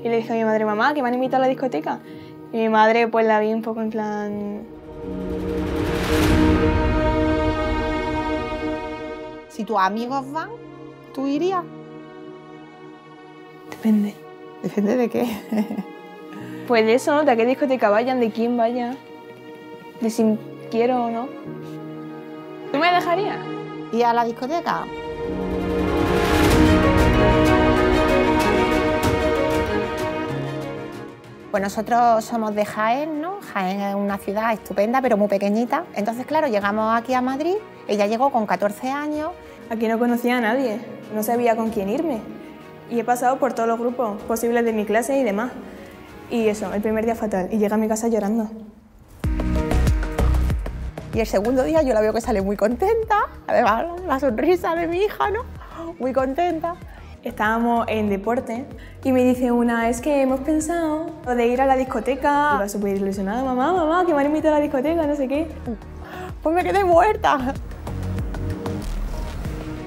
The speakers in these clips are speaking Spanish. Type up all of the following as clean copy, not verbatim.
Y le dije a mi madre, mamá, que me han invitado a la discoteca. Y mi madre pues la vi un poco en plan... Si tus amigos van, ¿tú irías? Depende. ¿Depende de qué? Pues de eso, ¿no? De a qué discoteca vayan, de quién vaya, de si quiero o no. ¿Tú me dejarías? ¿Ir a la discoteca? Pues nosotros somos de Jaén, ¿no? Jaén es una ciudad estupenda, pero muy pequeñita. Entonces, claro, llegamos aquí a Madrid. Ella llegó con 14 años. Aquí no conocía a nadie, no sabía con quién irme. Y he pasado por todos los grupos posibles de mi clase y demás. Y eso, el primer día fatal. Y llegué a mi casa llorando. Y el segundo día yo la veo que sale muy contenta. Además, la sonrisa de mi hija, ¿no? Muy contenta. Estábamos en deporte y me dice una, es que hemos pensado de ir a la discoteca. Iba súper ilusionada, mamá, que me han invitado a la discoteca, no sé qué. Pues me quedé muerta.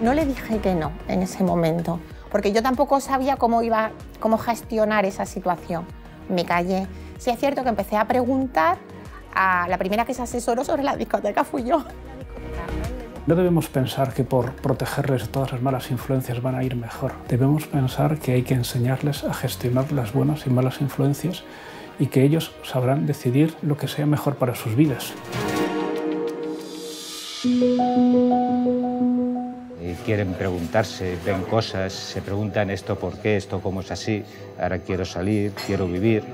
No le dije que no en ese momento, porque yo tampoco sabía cómo gestionar esa situación. Me callé. Sí es cierto que empecé a preguntar, a la primera que se asesoró sobre la discoteca fui yo. No debemos pensar que por protegerles de todas las malas influencias van a ir mejor. Debemos pensar que hay que enseñarles a gestionar las buenas y malas influencias y que ellos sabrán decidir lo que sea mejor para sus vidas. Quieren preguntarse, ven cosas, se preguntan esto por qué, esto cómo es así, ahora quiero salir, quiero vivir.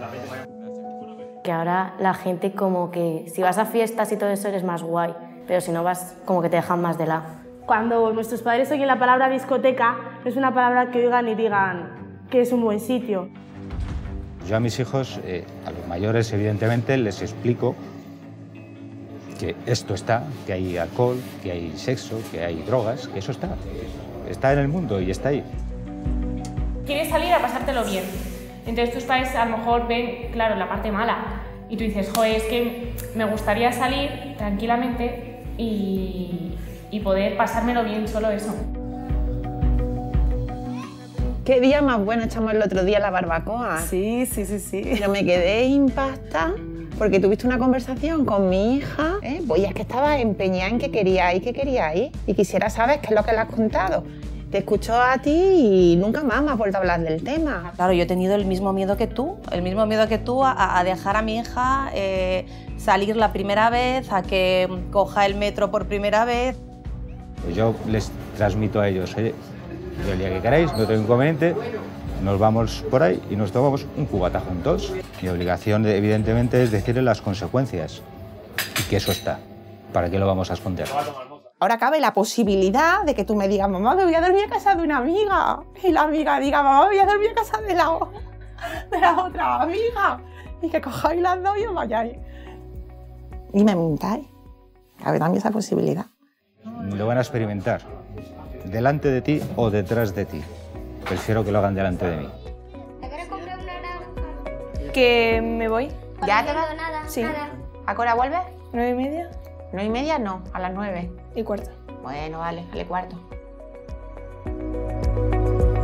Que ahora la gente como que si vas a fiestas y todo eso eres más guay, pero si no vas como que te dejan más de lado. Cuando nuestros padres oyen la palabra discoteca, no es una palabra que oigan y digan que es un buen sitio. Yo a mis hijos, a los mayores evidentemente, les explico que esto está, que hay alcohol, que hay sexo, que hay drogas, que eso está en el mundo y está ahí. Quieres salir a pasártelo bien, entonces tus padres a lo mejor ven, claro, la parte mala y tú dices, joder, es que me gustaría salir tranquilamente y poder pasármelo bien, solo eso. ¿Qué día más bueno echamos el otro día la barbacoa? Sí. Pero me quedé impactada porque tuviste una conversación con mi hija, pues es que estaba empeñada en que quería ir y quisiera saber qué es lo que le has contado. Te escuchó a ti y nunca más me has vuelto a hablar del tema. Claro, yo he tenido el mismo miedo que tú a dejar a mi hija salir la primera vez, a que coja el metro por primera vez. Pues yo les transmito a ellos, oye, el día que queráis, no tengo inconveniente, nos vamos por ahí y nos tomamos un cubata juntos. Mi obligación, evidentemente, es decirle las consecuencias y que eso está. ¿Para qué lo vamos a esconder? Ahora cabe la posibilidad de que tú me digas, mamá, me voy a dormir a casa de una amiga. Y la amiga diga, mamá, me voy a dormir a casa de la otra amiga. Y que cojáis las dos y os vayáis. Y me mintáis. Cabe también esa posibilidad. Lo van a experimentar delante de ti o detrás de ti. Prefiero que lo hagan delante de mí. ¿Que me voy? ¿Ya te vas? Sí. ¿A qué hora vuelves? 9:30. 9:30 no, a las 9. Y cuarto. Bueno, vale, al cuarto.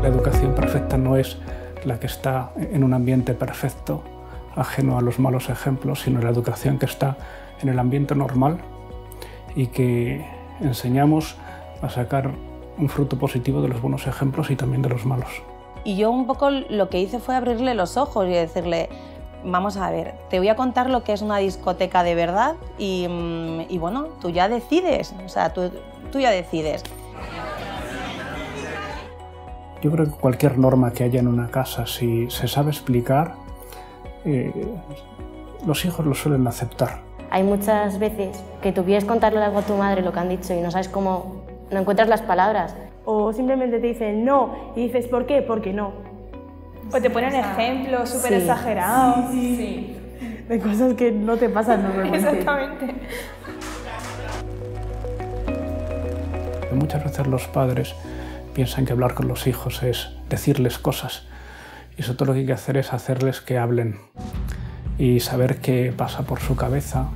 La educación perfecta no es la que está en un ambiente perfecto, ajeno a los malos ejemplos, sino la educación que está en el ambiente normal y que enseñamos a sacar un fruto positivo de los buenos ejemplos y también de los malos. Y yo un poco lo que hice fue abrirle los ojos y decirle, vamos a ver, te voy a contar lo que es una discoteca de verdad y bueno, tú ya decides, o sea, tú ya decides. Yo creo que cualquier norma que haya en una casa, si se sabe explicar, los hijos lo suelen aceptar. Hay muchas veces que tú quieres contarle algo a tu madre lo que han dicho y no sabes cómo, no encuentras las palabras. O simplemente te dicen no y dices ¿por qué? Porque no. O te ponen ejemplos súper exagerados. Sí. De cosas que no te pasan normalmente. Exactamente. Muchas veces los padres piensan que hablar con los hijos es decirles cosas y eso todo lo que hay que hacer es hacerles que hablen y saber qué pasa por su cabeza,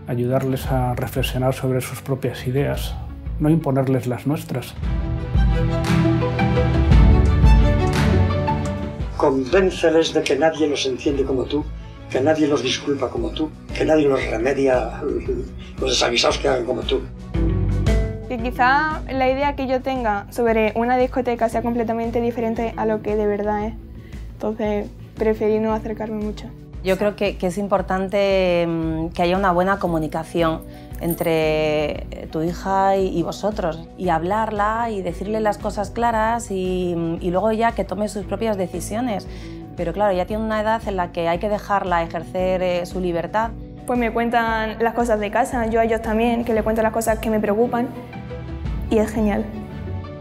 ayudarles a reflexionar sobre sus propias ideas, no imponerles las nuestras. Convénceles de que nadie los entiende como tú, que nadie los disculpa como tú, que nadie los remedia, los desavisados que hagan como tú. Que quizá la idea que yo tenga sobre una discoteca sea completamente diferente a lo que de verdad es. Entonces, preferí no acercarme mucho. Yo creo que es importante que haya una buena comunicación entre tu hija y vosotros, y hablarla y decirle las cosas claras y luego ya que tome sus propias decisiones. Pero claro, ya tiene una edad en la que hay que dejarla ejercer su libertad. Pues me cuentan las cosas de casa, yo a ellos también, que les cuento las cosas que me preocupan, y es genial.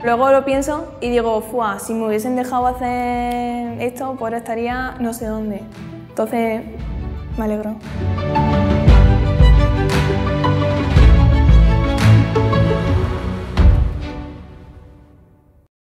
Luego lo pienso y digo, ¡fua! Si me hubiesen dejado hacer esto, pues ahora estaría no sé dónde. Entonces, me alegro.